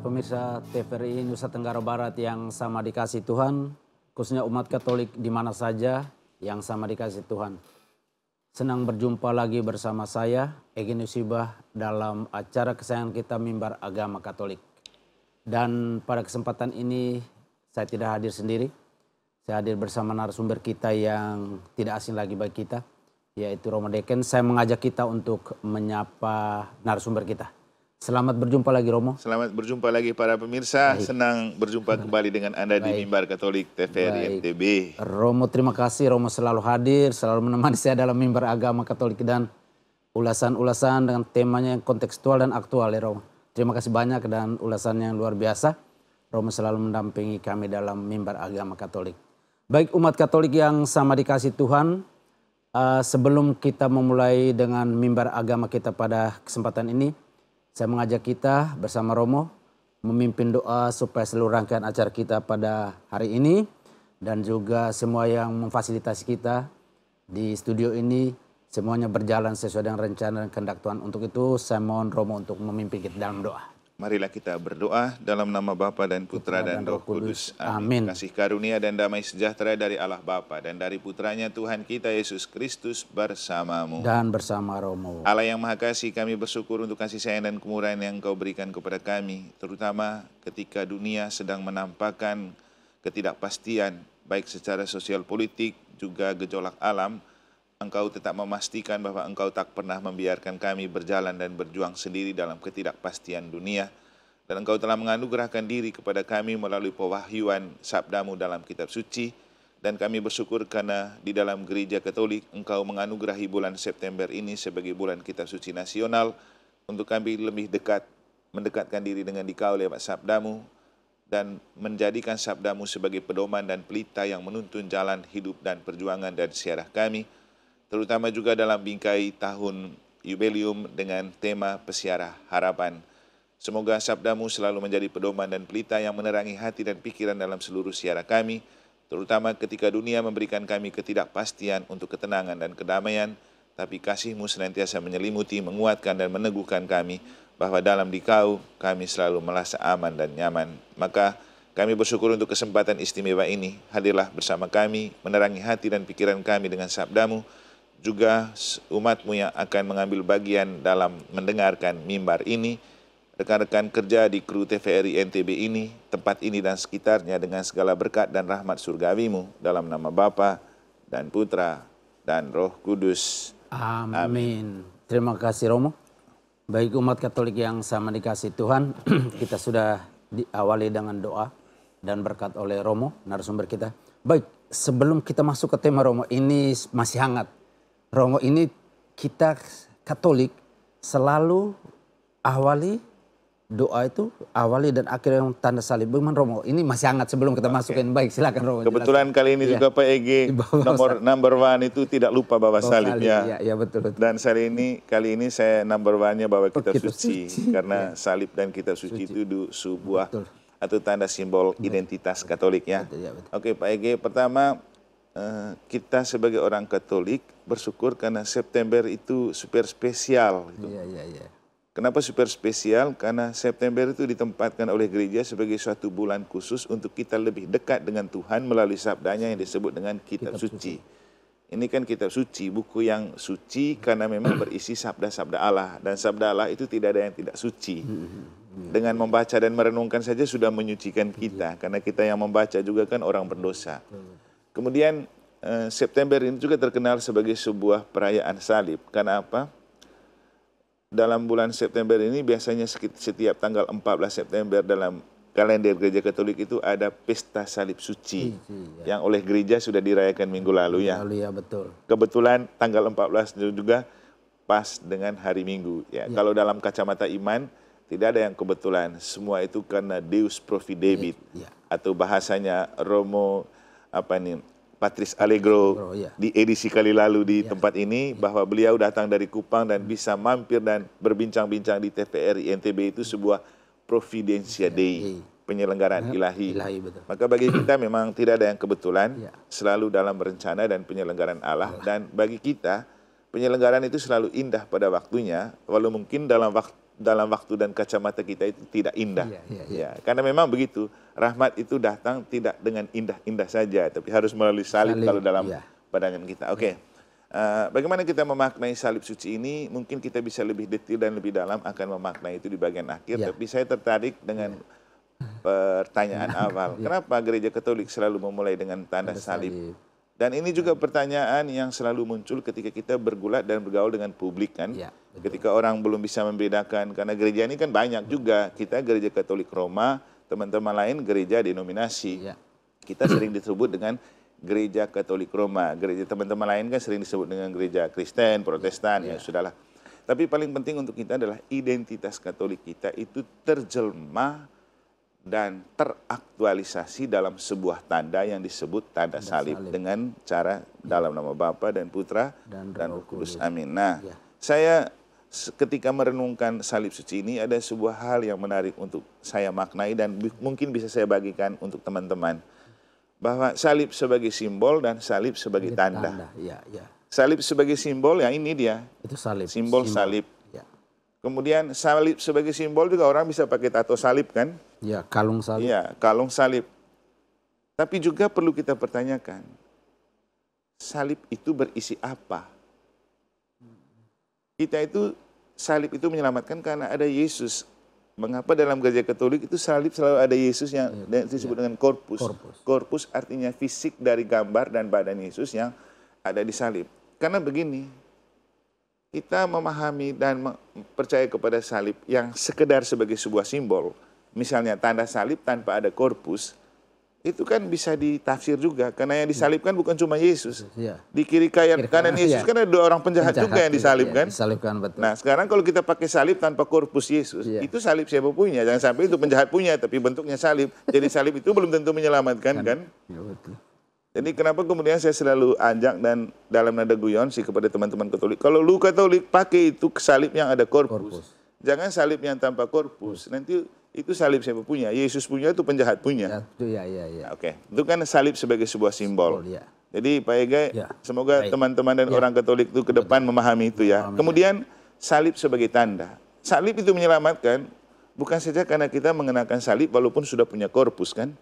pemirsa TVRI Nusa Tenggara Barat yang sama dikasih Tuhan, khususnya umat Katolik di mana saja yang sama dikasih Tuhan. Senang berjumpa lagi bersama saya, Egi Nusibah, dalam acara kesayangan kita Mimbar Agama Katolik. Dan pada kesempatan ini saya tidak hadir sendiri, saya hadir bersama narasumber kita yang tidak asing lagi bagi kita, yaitu Romo Deken. Saya mengajak kita untuk menyapa narasumber kita. Selamat berjumpa lagi Romo. Selamat berjumpa lagi para pemirsa. Baik. Senang berjumpa kembali dengan Anda di Mimbar Katolik TVRI NTB. Romo, terima kasih. Romo selalu hadir, selalu menemani saya dalam Mimbar Agama Katolik dan ulasan-ulasan dengan temanya yang kontekstual dan aktual ya Romo. Terima kasih banyak dan ulasannya yang luar biasa. Romo selalu mendampingi kami dalam Mimbar Agama Katolik. Baik umat Katolik yang sama dikasih Tuhan, sebelum kita memulai dengan Mimbar Agama kita pada kesempatan ini, saya mengajak kita bersama Romo memimpin doa supaya seluruh rangkaian acara kita pada hari ini dan juga semua yang memfasilitasi kita di studio ini semuanya berjalan sesuai dengan rencana dan kehendak Tuhan. Untuk itu saya mohon Romo untuk memimpin kita dalam doa. Marilah kita berdoa dalam nama Bapa dan Putra dan Roh Kudus. Amin. Kasih karunia dan damai sejahtera dari Allah Bapa dan dari Putranya Tuhan kita Yesus Kristus bersamamu. Dan bersama Romo. Allah yang Maha Kasih, kami bersyukur untuk kasih sayang dan kemurahan yang Engkau berikan kepada kami, terutama ketika dunia sedang menampakkan ketidakpastian baik secara sosial politik juga gejolak alam. Engkau tetap memastikan bahwa Engkau tak pernah membiarkan kami berjalan dan berjuang sendiri dalam ketidakpastian dunia. Dan Engkau telah menganugerahkan diri kepada kami melalui pewahyuan sabdamu dalam kitab suci. Dan kami bersyukur karena di dalam gereja Katolik Engkau menganugerahi bulan September ini sebagai bulan kitab suci nasional untuk kami lebih dekat, mendekatkan diri dengan Dikau lewat sabdamu dan menjadikan sabdamu sebagai pedoman dan pelita yang menuntun jalan hidup dan perjuangan dan siarah kami, terutama juga dalam bingkai tahun jubileum dengan tema Pesiarah Harapan. Semoga sabdamu selalu menjadi pedoman dan pelita yang menerangi hati dan pikiran dalam seluruh siarah kami, terutama ketika dunia memberikan kami ketidakpastian untuk ketenangan dan kedamaian, tapi kasih-Mu senantiasa menyelimuti, menguatkan dan meneguhkan kami, bahwa dalam Dikau kami selalu merasa aman dan nyaman. Maka kami bersyukur untuk kesempatan istimewa ini. Hadirlah bersama kami, menerangi hati dan pikiran kami dengan sabdamu, juga umat-Mu yang akan mengambil bagian dalam mendengarkan mimbar ini, rekan-rekan kerja di kru TVRI NTB ini, tempat ini dan sekitarnya dengan segala berkat dan rahmat surgawi-Mu, dalam nama Bapa dan Putra dan Roh Kudus. Amin. Terima kasih Romo. Baik umat Katolik yang sama dikasih Tuhan, kita sudah diawali dengan doa dan berkat oleh Romo, narasumber kita. Baik, sebelum kita masuk ke tema Romo, ini masih hangat. Romo, ini kita Katolik selalu awali doa itu, awali dan akhir yang tanda salib. Bagaimana Romo? Ini masih hangat sebelum kita masukin. Baik, silakan Romo. Kebetulan kali ini juga Pak Egi number one itu tidak lupa bawa salib ya. Ya betul. Dan kali ini saya number one-nya bawa kitab suci. Karena salib dan kitab suci itu sebuah atau tanda simbol identitas Katolik ya. Betul. Oke Pak Egi, pertama kita sebagai orang Katolik bersyukur karena September itu super spesial. Iya. Kenapa super spesial? Karena September itu ditempatkan oleh gereja sebagai suatu bulan khusus untuk kita lebih dekat dengan Tuhan melalui sabdanya yang disebut dengan kitab suci. Ini kan kitab suci, buku yang suci karena memang berisi sabda-sabda Allah. Dan sabda Allah itu tidak ada yang tidak suci. Dengan membaca dan merenungkan saja sudah menyucikan kita. Karena kita yang membaca juga kan orang berdosa. Kemudian September ini juga terkenal sebagai sebuah perayaan salib. Karena apa? Dalam bulan September ini biasanya setiap tanggal 14 September dalam kalender gereja Katolik itu ada pesta salib suci. Yang oleh gereja sudah dirayakan minggu lalu ya. Betul. Kebetulan tanggal 14 juga pas dengan hari Minggu ya. Kalau dalam kacamata iman tidak ada yang kebetulan. Semua itu karena Deus Providebit atau bahasanya Romo Patris Allegro di edisi kali lalu di tempat ini, bahwa beliau datang dari Kupang dan bisa mampir dan berbincang-bincang di TVRI NTB itu sebuah Providentia Dei, penyelenggaraan ilahi. Maka bagi kita memang tidak ada yang kebetulan, selalu dalam rencana dan penyelenggaraan Allah. Dan bagi kita penyelenggaraan itu selalu indah pada waktunya, walau mungkin dalam dalam waktu dan kacamata kita itu tidak indah. Ya, karena memang begitu, rahmat itu datang tidak dengan indah-indah saja, tapi harus melalui salib kalau dalam pandangan kita. Oke. Bagaimana kita memaknai salib suci ini? Mungkin kita bisa lebih detail dan lebih dalam akan memaknai itu di bagian akhir. Tapi saya tertarik dengan pertanyaan awal. Kenapa gereja Katolik selalu memulai dengan tanda salib? Dan ini juga pertanyaan yang selalu muncul ketika kita bergulat dan bergaul dengan publik kan. Ketika orang belum bisa membedakan, karena gereja ini kan banyak juga. Kita gereja Katolik Roma, teman-teman lain gereja denominasi. Kita sering disebut dengan gereja Katolik Roma. Gereja teman-teman lain kan sering disebut dengan gereja Kristen, Protestan, ya sudahlah. Tapi paling penting untuk kita adalah identitas Katolik kita itu terjelmah dan teraktualisasi dalam sebuah tanda yang disebut tanda salib dengan cara dalam nama Bapa dan Putra dan Roh Kudus. Amin. Nah, saya ketika merenungkan salib suci ini ada sebuah hal yang menarik untuk saya maknai dan mungkin bisa saya bagikan untuk teman-teman. Bahwa salib sebagai simbol dan salib sebagai tanda. Salib sebagai simbol, ya ini dia. Itu salib. Simbol salib. Kemudian salib sebagai simbol juga orang bisa pakai tato salib kan? Ya, kalung salib. Ya, kalung salib. Tapi juga perlu kita pertanyakan, salib itu berisi apa? Kita itu, salib itu menyelamatkan karena ada Yesus. Mengapa dalam gereja Katolik itu salib selalu ada Yesus yang disebut dengan korpus. Korpus artinya fisik dari gambar dan badan Yesus yang ada di salib. Karena begini, kita memahami dan percaya kepada salib yang sekedar sebagai sebuah simbol, misalnya tanda salib tanpa ada korpus, itu kan bisa ditafsir juga. Karena yang disalibkan bukan cuma Yesus. Di kiri kanan Yesus kan ada dua orang penjahat juga yang disalibkan. Disalibkan, betul. Nah sekarang kalau kita pakai salib tanpa korpus Yesus, itu salib siapa punya? Jangan sampai itu penjahat punya, tapi bentuknya salib. Jadi salib itu belum tentu menyelamatkan kan? Ya, betul. Jadi kenapa kemudian saya selalu ajak dan dalam nada guyon sih kepada teman-teman Katolik. Kalau lu Katolik pakai itu salib yang ada korpus. Jangan salib yang tanpa korpus. Nanti itu salib siapa punya? Yesus punya itu penjahat punya. Oke. Itu kan salib sebagai sebuah simbol. Jadi Pak Ega, semoga teman-teman dan orang Katolik itu ke depan memahami itu ya. Kemudian salib sebagai tanda. Salib itu menyelamatkan bukan saja karena kita mengenakan salib walaupun sudah punya korpus kan.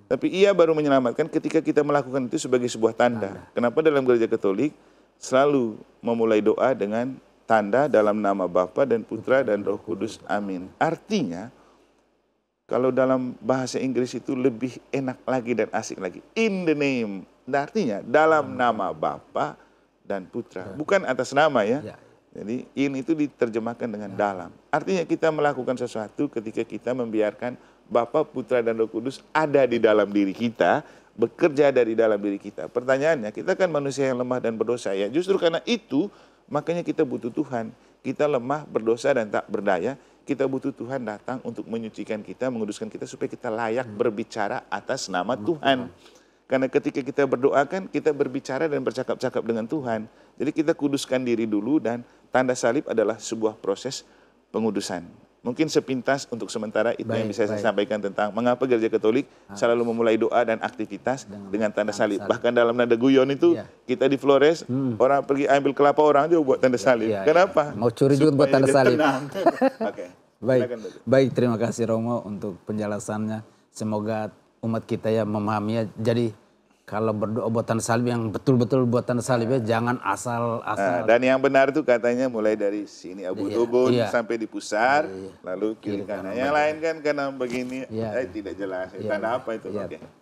Tapi ia baru menyelamatkan ketika kita melakukan itu sebagai sebuah tanda. Kenapa dalam gereja Katolik selalu memulai doa dengan tanda dalam nama Bapa dan Putra dan Roh Kudus. Amin. Artinya, kalau dalam bahasa Inggris itu lebih enak lagi dan asik lagi. In the name. Artinya dalam nama Bapa dan Putra. Bukan atas nama ya. Jadi in itu diterjemahkan dengan dalam. Artinya kita melakukan sesuatu ketika kita membiarkan Bapa, Putra, dan Roh Kudus ada di dalam diri kita, bekerja dari dalam diri kita. Pertanyaannya, kita kan manusia yang lemah dan berdosa ya. Justru karena itu, makanya kita butuh Tuhan. Kita lemah, berdosa, dan tak berdaya. Kita butuh Tuhan datang untuk menyucikan kita, menguduskan kita, supaya kita layak berbicara atas nama Tuhan. Karena ketika kita berdoa kan, kita berbicara dan bercakap-cakap dengan Tuhan. Jadi kita kuduskan diri dulu, dan tanda salib adalah sebuah proses pengudusan. Mungkin sepintas untuk sementara itu yang bisa saya sampaikan tentang mengapa gereja Katolik selalu memulai doa dan aktivitas dengan tanda salib. Bahkan dalam nada guyon itu kita di Flores, orang pergi ambil kelapa orang aja buat tanda salib. Kenapa? Mau curi juga buat tanda salib. Oke. Baik, terima kasih Romo untuk penjelasannya. Semoga umat kita ya memahaminya. Jadi kalau berdoa buat tanda salib yang betul-betul buat tanda salib ya, jangan asal-asal. Dan yang benar itu katanya mulai dari sini ubun-ubun sampai di pusar, lalu kiri kanan. Yang lain kan karena begini, tidak jelas. Tanda apa itu?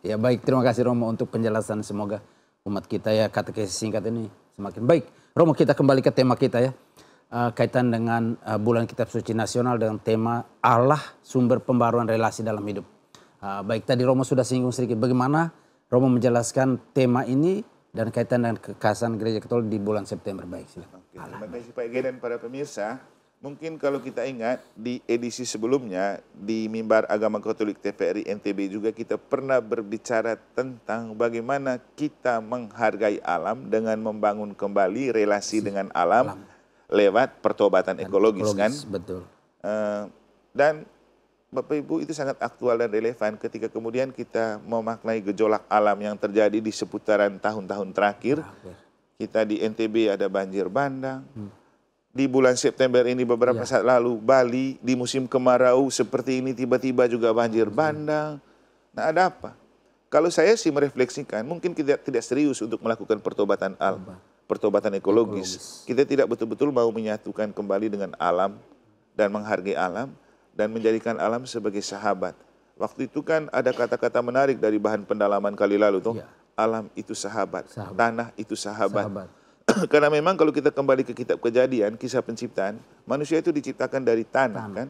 Ya baik, terima kasih Romo untuk penjelasan. Semoga umat kita ya katekesi singkat ini semakin baik. Romo, kita kembali ke tema kita ya. Kaitan dengan bulan Kitab Suci Nasional dengan tema Allah sumber pembaruan relasi dalam hidup. Baik, tadi Romo sudah singgung sedikit bagaimana Romo menjelaskan tema ini dan kaitan dengan kekhasan gereja Katolik di bulan September. Baik, silakan. Terima kasih Pak Ege dan para pemirsa. Mungkin kalau kita ingat di edisi sebelumnya di Mimbar Agama Katolik TVRI NTB juga kita pernah berbicara tentang bagaimana kita menghargai alam dengan membangun kembali relasi dengan alam lewat pertobatan ekologis kan. Betul. Dan Bapak Ibu itu sangat aktual dan relevan ketika kemudian kita memaknai gejolak alam yang terjadi di seputaran tahun-tahun terakhir. Kita di NTB ada banjir bandang, di bulan September ini beberapa saat lalu, Bali di musim kemarau seperti ini tiba-tiba juga banjir bandang. Nah, ada apa? Kalau saya sih merefleksikan, mungkin kita tidak serius untuk melakukan pertobatan ekologis. Kita tidak betul-betul mau menyatukan kembali dengan alam dan menghargai alam dan menjadikan alam sebagai sahabat. Waktu itu kan ada kata-kata menarik dari bahan pendalaman kali lalu tuh. Alam itu sahabat, tanah itu sahabat. Karena memang kalau kita kembali ke kitab Kejadian, kisah penciptaan, manusia itu diciptakan dari tanah kan.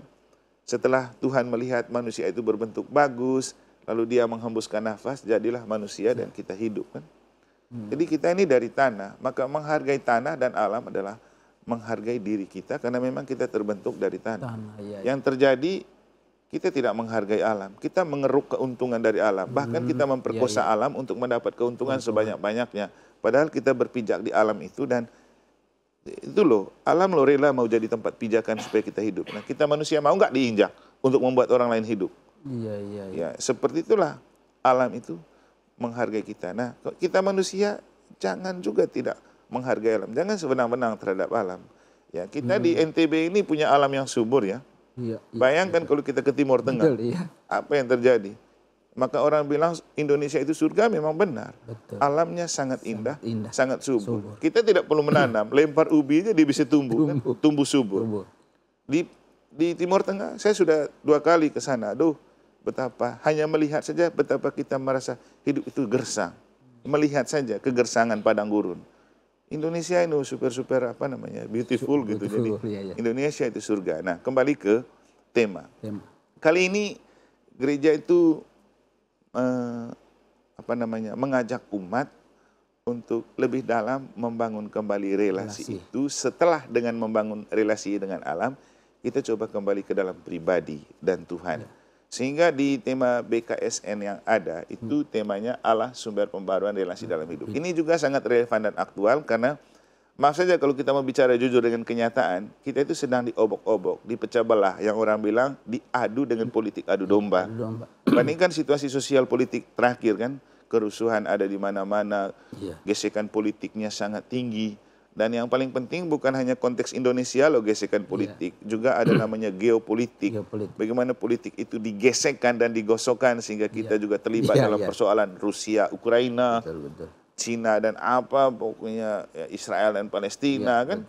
Setelah Tuhan melihat manusia itu berbentuk bagus, lalu dia menghembuskan nafas, jadilah manusia dan kita hidup kan. Jadi kita ini dari tanah, maka menghargai tanah dan alam adalah menghargai diri kita karena memang kita terbentuk dari tanah. Yang terjadi kita tidak menghargai alam, kita mengeruk keuntungan dari alam, bahkan kita memperkosa alam untuk mendapat keuntungan sebanyak-banyaknya. Padahal kita berpijak di alam itu dan itu loh, alam lo rela mau jadi tempat pijakan supaya kita hidup. Nah kita manusia mau nggak diinjak untuk membuat orang lain hidup? Ya, seperti itulah alam itu menghargai kita. Nah kita manusia jangan juga tidak menghargai alam, jangan sewenang-wenang terhadap alam. Ya kita di NTB ini punya alam yang subur ya. Bayangkan kalau kita ke Timur Tengah, apa yang terjadi? Maka orang bilang Indonesia itu surga, memang benar. Alamnya sangat indah, sangat subur. Kita tidak perlu menanam, lempar ubi aja dia bisa tumbuh, kan? Tumbuh subur. Di Timur Tengah, saya sudah 2 kali ke sana. Aduh, betapa, hanya melihat saja betapa kita merasa hidup itu gersang. Melihat saja kegersangan padang gurun. Indonesia itu super apa namanya, beautiful gitu. Jadi Indonesia itu surga. Nah, kembali ke tema. Kali ini gereja itu mengajak umat untuk lebih dalam membangun kembali relasi itu. Setelah dengan membangun relasi dengan alam, kita coba kembali ke dalam pribadi dan Tuhan. Sehingga di tema BKSN yang ada, itu temanya Allah sumber pembaruan relasi dalam hidup. Ini juga sangat relevan dan aktual karena maaf saja kalau kita mau bicara jujur dengan kenyataan, kita itu sedang diobok-obok, dipecah belah. Yang orang bilang diadu dengan politik adu domba. Bandingkan situasi sosial politik terakhir kan, kerusuhan ada di mana-mana, gesekan politiknya sangat tinggi. Dan yang paling penting bukan hanya konteks Indonesia loh gesekan politik, juga ada namanya geopolitik. Bagaimana politik itu digesekkan dan digosokkan sehingga kita juga terlibat dalam persoalan Rusia, Ukraina, Cina dan apa pokoknya Israel dan Palestina kan.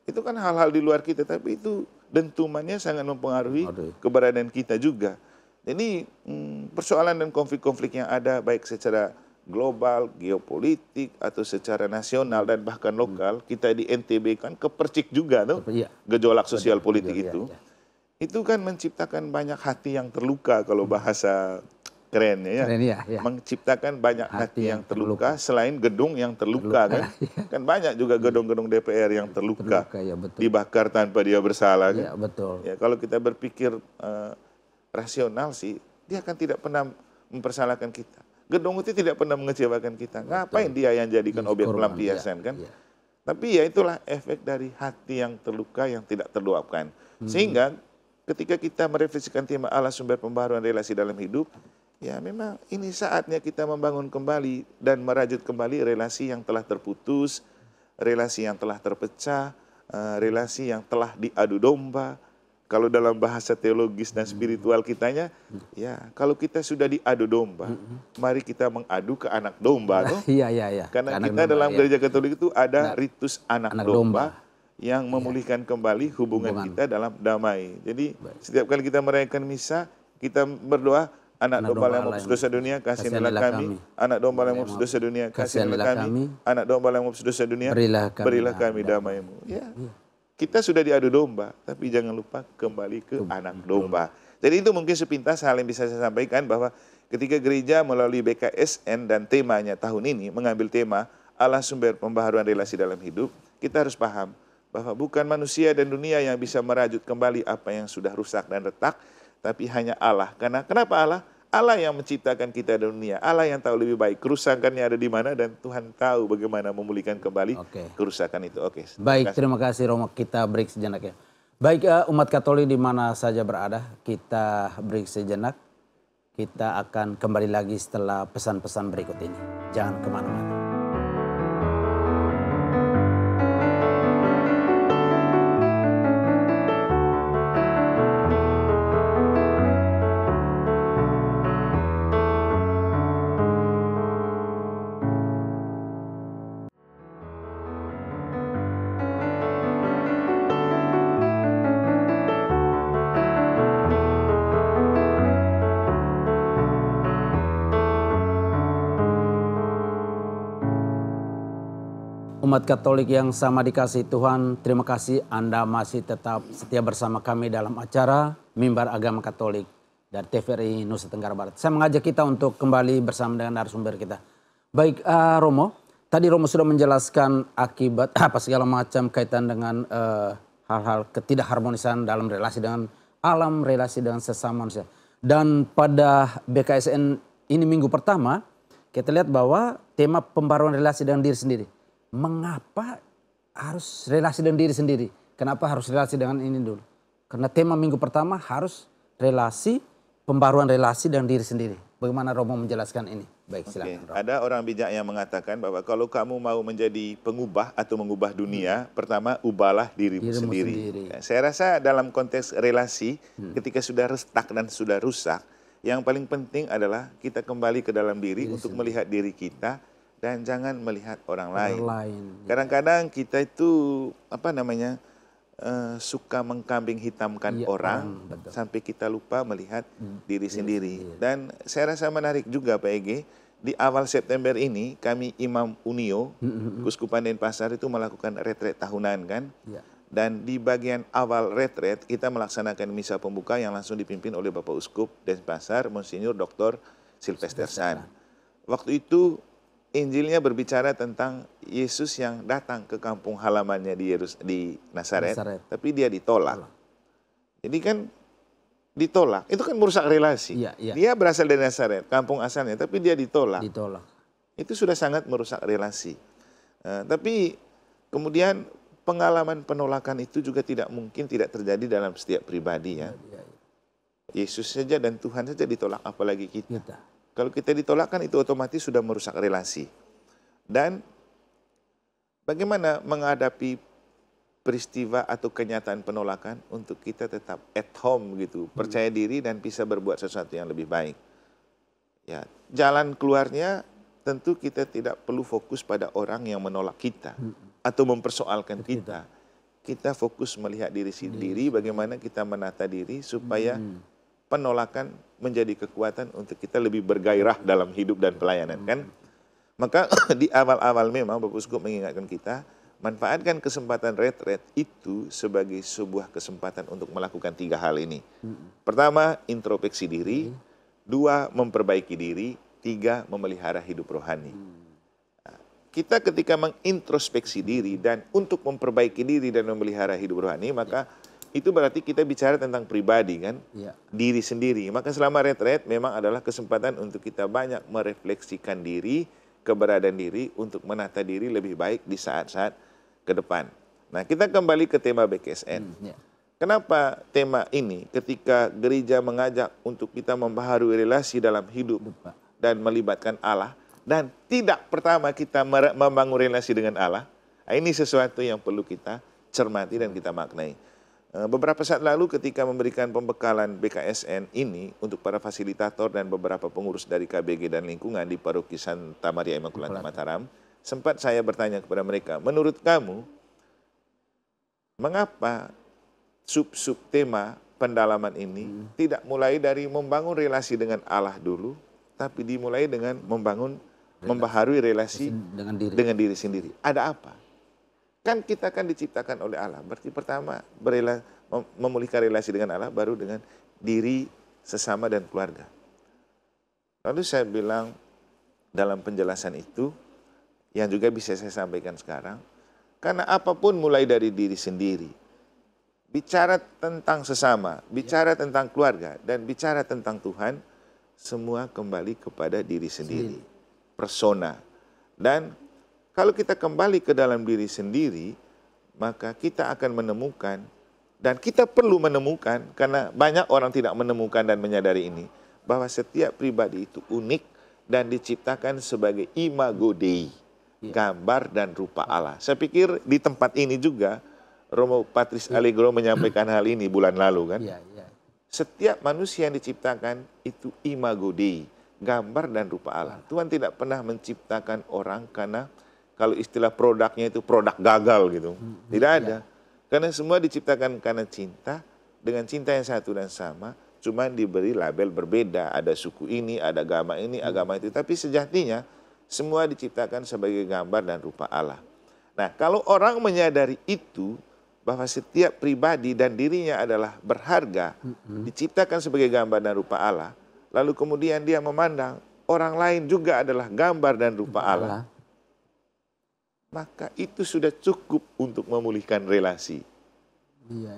Itu kan hal-hal di luar kita, tapi itu dentumannya sangat mempengaruhi keberadaan kita juga. Jadi persoalan dan konflik-konflik yang ada baik secara global, geopolitik atau secara nasional dan bahkan lokal, kita di NTB kan kepercik juga tuh gejolak sosial politik itu. Itu kan menciptakan banyak hati yang terluka kalau bahasa kerennya ya. Menciptakan banyak hati yang terluka selain gedung yang terluka kan. Kan banyak juga gedung-gedung DPR yang terluka. Dibakar tanpa dia bersalah kan. Ya, kalau kita berpikir rasional sih, dia akan tidak pernah mempersalahkan kita. Gedung itu tidak pernah mengecewakan kita. Ngapain dia yang jadikan objek pelampiasan kan? Tapi ya itulah efek dari hati yang terluka yang tidak terluapkan. Sehingga ketika kita merefleksikan tema Allah sumber pembaruan relasi dalam hidup, ya memang ini saatnya kita membangun kembali dan merajut kembali relasi yang telah terputus, relasi yang telah terpecah, relasi yang telah diadu domba. Kalau dalam bahasa teologis dan spiritual kitanya, ya kalau kita sudah diadu domba, mari kita mengadu ke anak domba. Karena kita dalam gereja Katolik itu ada ritus anak domba yang memulihkan kembali hubungan kita dalam damai. Jadi setiap kali kita merayakan misa, kita berdoa, anak domba yang menebus dosa dunia, kasihilah kami. Anak domba yang menebus dosa dunia, kasihilah kami. Anak domba yang menebus dosa dunia, berilah kami damai-Mu. Ya. Kita sudah diadu domba, tapi jangan lupa kembali ke anak domba. Jadi itu mungkin sepintas hal yang bisa saya sampaikan bahwa ketika gereja melalui BKSN dan temanya tahun ini mengambil tema Allah sumber pembaharuan relasi dalam hidup, kita harus paham bahwa bukan manusia dan dunia yang bisa merajut kembali apa yang sudah rusak dan retak, tapi hanya Allah. Karena kenapa Allah? Allah yang menciptakan kita dan dunia. Allah yang tahu lebih baik kerusakannya ada di mana dan Tuhan tahu bagaimana memulihkan kembali kerusakan itu. Baik, terima kasih Romo. Kita break sejenak ya. Baik umat Katolik di mana saja berada, kita break sejenak. Kita akan kembali lagi setelah pesan-pesan berikut ini. Jangan kemana-mana. Umat Katolik yang sama dikasihi Tuhan, terima kasih Anda masih tetap setia bersama kami dalam acara Mimbar Agama Katolik dari TVRI Nusa Tenggara Barat. Saya mengajak kita untuk kembali bersama dengan narasumber kita. Baik Romo, tadi Romo sudah menjelaskan akibat apa segala macam kaitan dengan hal-hal ketidakharmonisan dalam relasi dengan alam, relasi dengan sesama manusia. Dan pada BKSN ini minggu pertama, kita lihat bahwa tema pembaruan relasi dengan diri sendiri. Mengapa harus relasi dengan diri sendiri? Kenapa harus relasi dengan ini dulu? Karena tema minggu pertama harus relasi, pembaruan relasi dengan diri sendiri. Bagaimana Romo menjelaskan ini? Baik, silakan. Ada orang bijak yang mengatakan bahwa kalau kamu mau menjadi pengubah atau mengubah dunia, pertama ubahlah dirimu sendiri. Ya, saya rasa dalam konteks relasi, ketika sudah retak dan sudah rusak, yang paling penting adalah kita kembali ke dalam diri untuk melihat diri kita dan jangan melihat orang lain. Kadang-kadang kita itu suka mengkambing hitamkan orang sampai kita lupa melihat diri sendiri. Dan saya rasa menarik juga Pak Ege, di awal September ini kami Imam Unio, Kuskupan Denpasar itu melakukan retret tahunan kan. Dan di bagian awal retret kita melaksanakan misa pembuka yang langsung dipimpin oleh Bapak Uskup Denpasar, Monsinyur Dr. Sylvester San. Waktu itu Injilnya berbicara tentang Yesus yang datang ke kampung halamannya di Nazaret, tapi dia ditolak. Jadi kan ditolak, itu kan merusak relasi. Dia berasal dari Nazaret, kampung asalnya, tapi dia ditolak. Itu sudah sangat merusak relasi. Tapi kemudian pengalaman penolakan itu juga tidak mungkin tidak terjadi dalam setiap pribadi ya. Yesus saja dan Tuhan saja ditolak, apalagi kita. Kalau kita ditolakkan itu otomatis sudah merusak relasi. Dan bagaimana menghadapi peristiwa atau kenyataan penolakan untuk kita tetap at home gitu, percaya diri dan bisa berbuat sesuatu yang lebih baik. Ya, jalan keluarnya tentu kita tidak perlu fokus pada orang yang menolak kita atau mempersoalkan kita. Kita fokus melihat diri sendiri, bagaimana kita menata diri supaya penolakan menjadi kekuatan untuk kita lebih bergairah dalam hidup dan pelayanan kan. Maka di awal-awal memang Bapak Uskup mengingatkan kita, manfaatkan kesempatan retret itu sebagai sebuah kesempatan untuk melakukan 3 hal ini. Pertama, introspeksi diri. 2, memperbaiki diri. 3, memelihara hidup rohani. Kita ketika mengintrospeksi diri dan untuk memperbaiki diri dan memelihara hidup rohani, maka itu berarti kita bicara tentang pribadi kan, diri sendiri. Maka selama retret memang adalah kesempatan untuk kita banyak merefleksikan diri, keberadaan diri untuk menata diri lebih baik di saat-saat ke depan. Nah, kita kembali ke tema BKSN. Kenapa tema ini ketika gereja mengajak untuk kita membaharui relasi dalam hidup dan melibatkan Allah, dan tidak pertama kita membangun relasi dengan Allah, ini sesuatu yang perlu kita cermati dan kita maknai. Beberapa saat lalu ketika memberikan pembekalan BKSN ini untuk para fasilitator dan beberapa pengurus dari KBG dan lingkungan di Paroki Santa Maria Immaculata Mataram, sempat saya bertanya kepada mereka, menurut kamu, mengapa sub-sub tema pendalaman ini tidak mulai dari membangun relasi dengan Allah dulu, tapi dimulai dengan membaharui relasi dengan diri sendiri. Ada apa? Kan kita kan diciptakan oleh Allah. Berarti pertama memulihkan relasi dengan Allah, baru dengan diri, sesama, dan keluarga. Lalu saya bilang dalam penjelasan itu, yang juga bisa saya sampaikan sekarang, karena apapun mulai dari diri sendiri. Bicara tentang sesama, bicara tentang keluarga, dan bicara tentang Tuhan, semua kembali kepada diri sendiri. Persona. Dan kalau kita kembali ke dalam diri sendiri, maka kita akan menemukan, dan kita perlu menemukan, karena banyak orang tidak menemukan dan menyadari ini, bahwa setiap pribadi itu unik dan diciptakan sebagai imago Dei, gambar dan rupa Allah. Saya pikir di tempat ini juga, Romo Patris Allegro menyampaikan hal ini bulan lalu kan. Setiap manusia yang diciptakan itu imago Dei, gambar dan rupa Allah. Tuhan tidak pernah menciptakan orang karena kalau istilah produknya itu produk gagal gitu. Tidak ada. Karena semua diciptakan karena cinta, dengan cinta yang satu dan sama, cuma diberi label berbeda. Ada suku ini, ada agama ini, agama itu. Tapi sejatinya semua diciptakan sebagai gambar dan rupa Allah. Nah, kalau orang menyadari itu, bahwa setiap pribadi dan dirinya adalah berharga, diciptakan sebagai gambar dan rupa Allah, lalu kemudian dia memandang orang lain juga adalah gambar dan rupa Allah, maka itu sudah cukup untuk memulihkan relasi. Iya.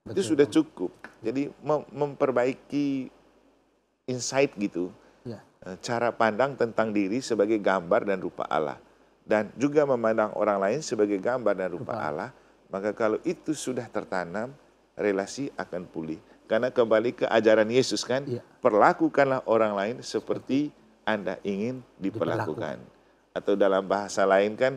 Itu sudah cukup. Jadi memperbaiki insight gitu, Ya. cara pandang tentang diri sebagai gambar dan rupa Allah. Dan juga memandang orang lain sebagai gambar dan rupa Allah. Maka kalau itu sudah tertanam, relasi akan pulih. Karena kembali ke ajaran Yesus kan, perlakukanlah orang lain seperti Anda ingin diperlakukan. Atau dalam bahasa lain kan,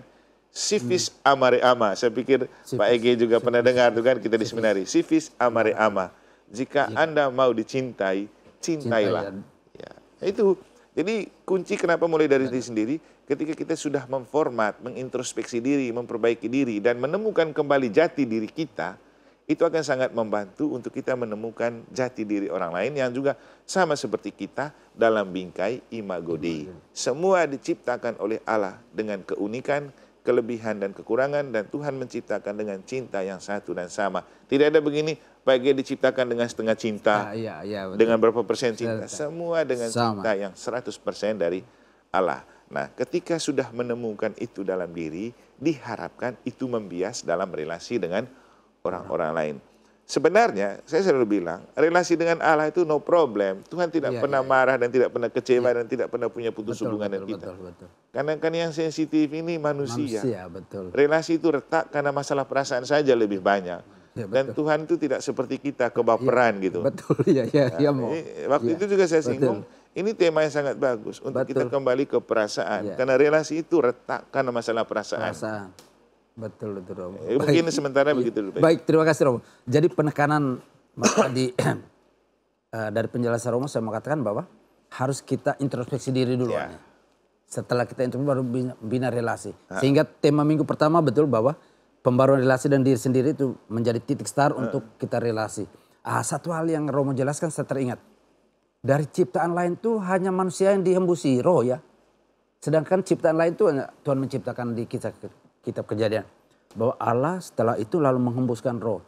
civis amare ama. Saya pikir Pak Ege juga pernah dengar tuh kan, kita di seminari. Civis amare ama. Jika Anda mau dicintai, cintailah. Ya, itu. Jadi kunci kenapa mulai dari diri sendiri, ketika kita sudah memformat, mengintrospeksi diri, memperbaiki diri, dan menemukan kembali jati diri kita, itu akan sangat membantu untuk kita menemukan jati diri orang lain yang juga sama seperti kita dalam bingkai imago Dei. Semua diciptakan oleh Allah dengan keunikan, kelebihan dan kekurangan, dan Tuhan menciptakan dengan cinta yang satu dan sama. Tidak ada begini, Pak G diciptakan dengan setengah cinta, dengan berapa persen cinta. Semua dengan cinta yang 100% dari Allah. Nah, ketika sudah menemukan itu dalam diri, diharapkan itu membias dalam relasi dengan orang-orang lain. Sebenarnya, saya selalu bilang, relasi dengan Allah itu no problem. Tuhan tidak pernah marah dan tidak pernah kecewa dan tidak pernah punya putus hubungan dengan kita. Karena kan yang sensitif ini manusia. Relasi itu retak karena masalah perasaan saja lebih banyak. Dan Tuhan itu tidak seperti kita, kebaperan gitu. Waktu itu juga saya singgung, ini tema yang sangat bagus untuk kita kembali ke perasaan. Karena relasi itu retak karena masalah perasaan. Betul Romo. Mungkin sementara begitu dulu. Baik, terima kasih Romo. Jadi penekanan tadi dari penjelasan Romo saya mengatakan bahwa harus kita introspeksi diri dulu. Setelah kita introspeksi baru bina relasi. Sehingga tema minggu pertama betul bahwa pembaruan relasi dan diri sendiri itu menjadi titik start untuk kita relasi. Satu hal yang Romo jelaskan saya teringat. Dari ciptaan lain itu hanya manusia yang dihembusi roh ya. Sedangkan ciptaan lain itu Tuhan menciptakan di kitab Kejadian. Bahwa Allah setelah itu lalu menghembuskan roh.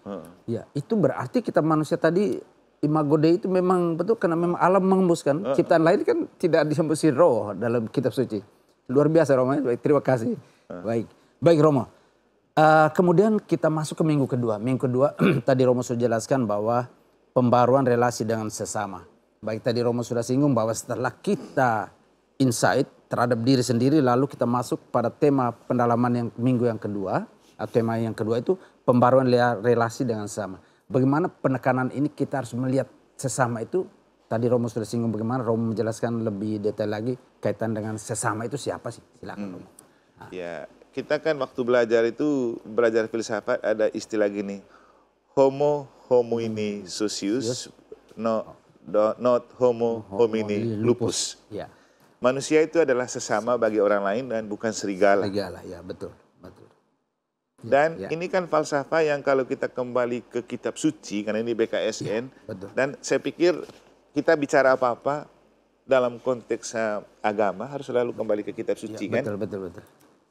Ya, itu berarti kita manusia tadi imago Dei itu memang betul karena memang Allah menghembuskan. Ciptaan lain kan tidak dihembusi roh dalam kitab suci. Luar biasa Romo. Baik, terima kasih. Baik Romo. Kemudian kita masuk ke minggu kedua. Minggu kedua tadi Romo sudah jelaskan bahwa pembaruan relasi dengan sesama. Baik tadi Romo sudah singgung bahwa setelah kita insight terhadap diri sendiri lalu kita masuk pada tema pendalaman yang minggu yang kedua. Tema yang kedua itu pembaruan relasi dengan sesama. Bagaimana penekanan ini kita harus melihat sesama itu. Tadi Romo sudah singgung bagaimana Romo menjelaskan lebih detail lagi kaitan dengan sesama itu siapa sih? Silakan Romo. Ya, kita kan waktu belajar filsafat ada istilah gini. Homo homini socius, not homo homini lupus. Manusia itu adalah sesama bagi orang lain dan bukan serigala. Serigala, ya betul. Dan ini kan falsafah yang kalau kita kembali ke kitab suci, karena ini BKSN, dan saya pikir kita bicara apa-apa dalam konteks agama harus selalu kembali ke kitab suci kan? Betul.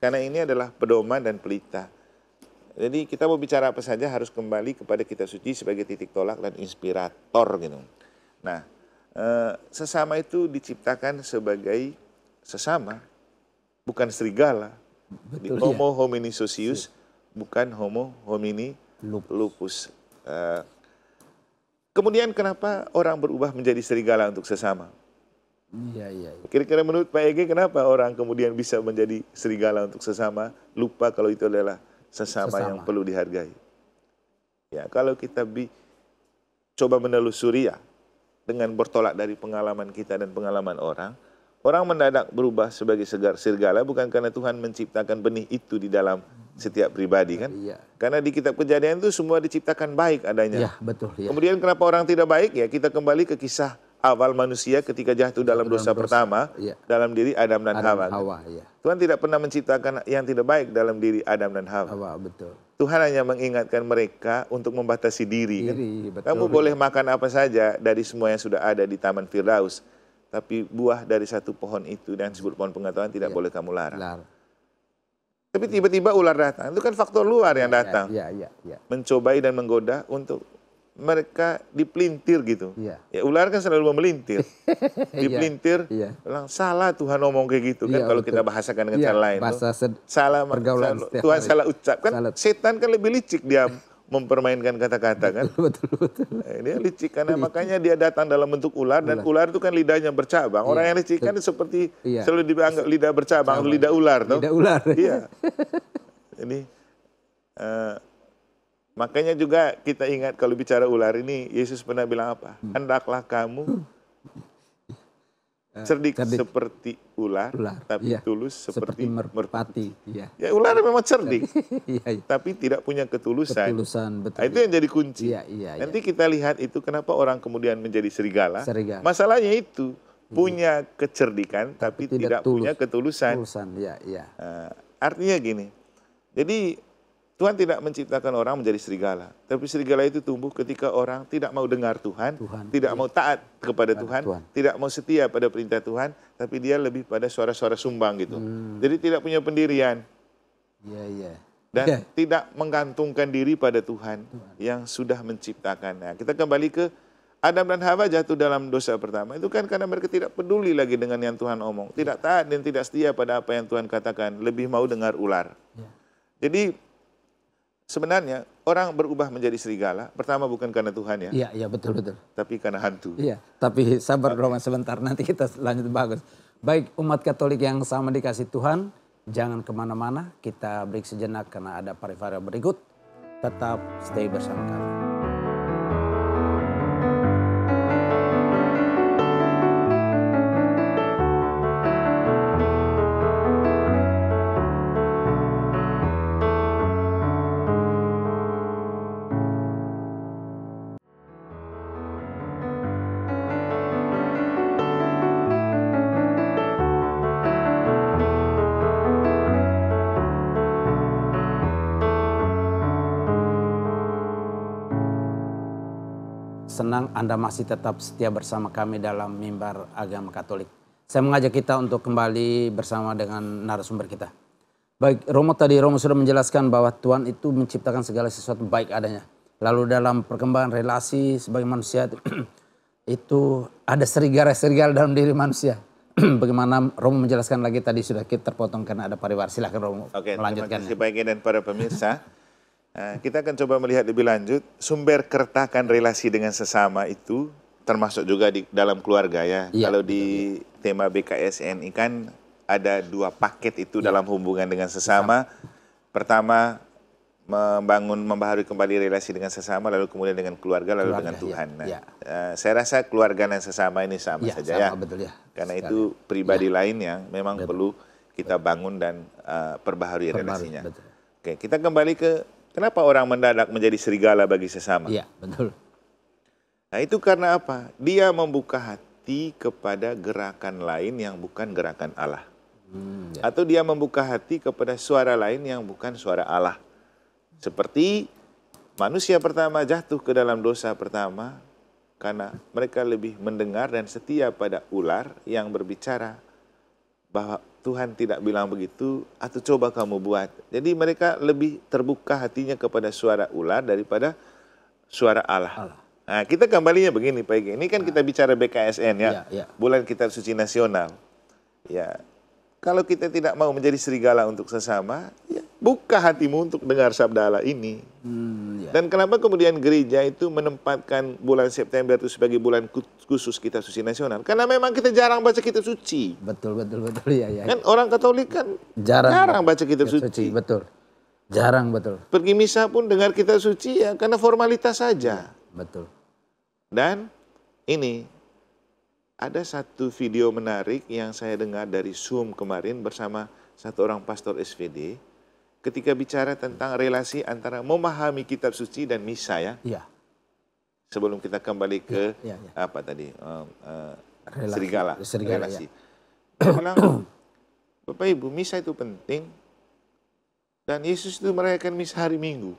Karena ini adalah pedoman dan pelita. Jadi kita mau bicara apa saja harus kembali kepada kitab suci sebagai titik tolak dan inspirator gitu. Nah, sesama itu diciptakan sebagai sesama, bukan serigala. Jadi, homo homini socius, bukan homo homini lupus. Kemudian kenapa orang berubah menjadi serigala untuk sesama? Kira-kira menurut Pak Ege kenapa orang kemudian bisa menjadi serigala untuk sesama, lupa kalau itu adalah sesama yang perlu dihargai? Ya, kalau kita coba menelusuri dengan bertolak dari pengalaman kita dan pengalaman orang mendadak berubah sebagai serigala bukan karena Tuhan menciptakan benih itu di dalam setiap pribadi kan? Karena di kitab Kejadian itu semua diciptakan baik adanya. Kemudian kenapa orang tidak baik? Ya kita kembali ke kisah awal manusia ketika jatuh dalam dosa pertama dalam diri Adam dan Hawa. Tuhan tidak pernah menciptakan yang tidak baik dalam diri Adam dan Hawa. Tuhan hanya mengingatkan mereka untuk membatasi diri. Kamu boleh makan apa saja dari semua yang sudah ada di Taman Firdaus. Tapi buah dari satu pohon itu dan disebut pohon pengetahuan tidak boleh kamu larang. Tapi tiba-tiba ular datang. Itu kan faktor luar yang datang. Ya. Mencobai dan menggoda untuk mereka dipelintir gitu. Iya. Ya ular kan selalu memelintir. Dipelintir, Iya. bilang salah Tuhan ngomong kayak gitu kan Iya, kalau betul. kita bahasakan dengan Iya, cara lain. bahasa Salah, pergaulan setiap Tuhan hari. salah ucap. Kan Salah. setan kan lebih licik dia mempermainkan kata-kata kan. Betul. Dia licik karena makanya dia datang dalam bentuk ular dan ular itu kan lidahnya bercabang. Orang yang licik kan seperti selalu dianggap lidah bercabang, lidah ular. Lidah ular. Iya. Ini makanya juga kita ingat kalau bicara ular ini, Yesus pernah bilang apa? Hendaklah kamu cerdik seperti ular, tapi tulus seperti merpati. Iya. Ya ular memang cerdik, Iya. tapi tidak punya ketulusan. Betul. Nah, itu yang jadi kunci. Iya. Nanti kita lihat itu kenapa orang kemudian menjadi serigala. Serigala. Masalahnya itu punya kecerdikan, tapi tidak punya ketulusan. Iya. Artinya gini, jadi Tuhan tidak menciptakan orang menjadi serigala. Tapi serigala itu tumbuh ketika orang tidak mau dengar Tuhan, tidak mau taat kepada Tuhan, tidak mau setia pada perintah Tuhan, tapi dia lebih pada suara-suara sumbang gitu. Jadi tidak punya pendirian. Iya. Dan tidak menggantungkan diri pada Tuhan yang sudah menciptakan. Nah, kita kembali ke Adam dan Hawa jatuh dalam dosa pertama. Itu kan karena mereka tidak peduli lagi dengan yang Tuhan omong. Tidak taat dan tidak setia pada apa yang Tuhan katakan. Lebih mau dengar ular. Jadi sebenarnya orang berubah menjadi serigala, pertama bukan karena Tuhan ya. Iya, betul. Tapi karena hantu. Iya, tapi sabar Roman sebentar, nanti kita lanjut bagus. Baik, umat Katolik yang sama dikasih Tuhan, jangan kemana-mana, kita break sejenak karena ada pariwara berikut. Tetap stay bersama kami. Senang Anda masih tetap setia bersama kami dalam Mimbar Agama Katolik. Saya mengajak kita untuk kembali bersama dengan narasumber kita. Baik, Romo sudah menjelaskan bahwa Tuhan itu menciptakan segala sesuatu baik adanya. Lalu dalam perkembangan relasi sebagai manusia itu ada serigala dalam diri manusia. Bagaimana Romo menjelaskan lagi tadi sudah kita terpotong karena ada pariwara. Silakan Romo melanjutkan. Terima kasih Pak Ege dan para pemirsa. Kita akan coba melihat lebih lanjut sumber keretakan relasi dengan sesama itu termasuk juga di dalam keluarga ya. Kalau di tema BKSNI kan ada 2 paket itu dalam hubungan dengan sesama. Pertama membaharui kembali relasi dengan sesama, lalu kemudian dengan keluarga, lalu dengan Tuhan. Saya rasa keluarga dan sesama ini sama saja ya. Betul, karena itu pribadi lain yang memang perlu kita bangun dan perbaharui relasinya. Oke, kita kembali ke kenapa orang mendadak menjadi serigala bagi sesama? Iya, betul. Nah, itu karena apa? Dia membuka hati kepada gerakan lain yang bukan gerakan Allah. Atau dia membuka hati kepada suara lain yang bukan suara Allah. Seperti manusia pertama jatuh ke dalam dosa pertama karena mereka lebih mendengar dan setia pada ular yang berbicara bahwa Tuhan tidak bilang begitu, atau coba kamu buat. Jadi mereka lebih terbuka hatinya kepada suara ular daripada suara Allah. Nah, kita kembalinya begini Pak Ege. Ini kan kita bicara BKSN ya, Bulan Kitab Suci Nasional. Ya, kalau kita tidak mau menjadi serigala untuk sesama, ya, buka hatimu untuk dengar sabda Allah ini. Dan kenapa kemudian gereja itu menempatkan bulan September itu sebagai bulan khusus Kitab Suci Nasional? Karena memang kita jarang baca Kitab Suci. Betul ya. Kan orang Katolik kan jarang baca Kitab Suci. Betul. Jarang, betul. Pergi misa pun dengar Kitab Suci ya karena formalitas saja. Betul. Dan ini ada satu video menarik yang saya dengar dari Zoom kemarin bersama satu orang pastor SVD. Ketika bicara tentang relasi antara memahami kitab suci dan misa ya. Iya. Sebelum kita kembali ke apa tadi serigala. Relasi. Dia bilang, Bapak Ibu, misa itu penting dan Yesus itu merayakan misa hari Minggu.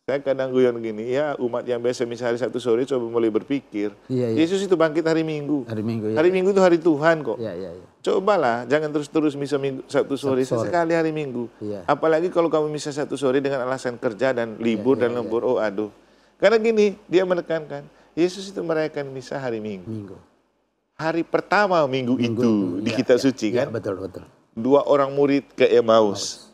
Saya kadang guyon gini, ya umat yang biasa misalnya hari Sabtu sore coba mulai berpikir. Iya, iya. Yesus itu bangkit hari Minggu. Hari Minggu ya. Hari Minggu itu hari Tuhan kok. Iya, iya, iya. Cobalah, jangan terus-terus misa Minggu, Sabtu sore, sesekali hari Minggu. Iya. Apalagi kalau kamu misa Sabtu sore dengan alasan kerja dan libur dan lembur, oh aduh. Karena gini, dia menekankan, Yesus itu merayakan misa hari Minggu. Minggu. Hari pertama minggu itu di iya, kitab iya, suci iya, kan. betul, betul. 2 orang murid ke Emmaus.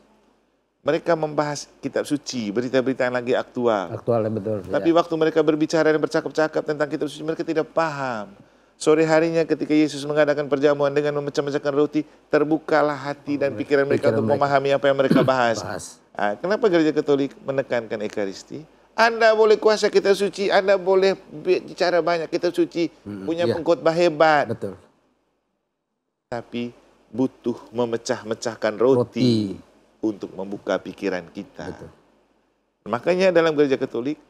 Mereka membahas kitab suci, berita-berita yang lagi aktual. Aktualnya betul. Tapi waktu mereka berbicara dan bercakap-cakap tentang kitab suci, mereka tidak paham. Sore harinya ketika Yesus mengadakan perjamuan dengan memecah-mecahkan roti, terbukalah hati dan pikiran mereka untuk memahami apa yang mereka bahas. Nah, kenapa gereja Katolik menekankan Ekaristi? Anda boleh kuasa kitab suci, Anda boleh bicara banyak kitab suci, punya pengkhotbah hebat. Betul. Tapi butuh memecah-mecahkan roti untuk membuka pikiran kita. Betul. Makanya dalam gereja Katolik,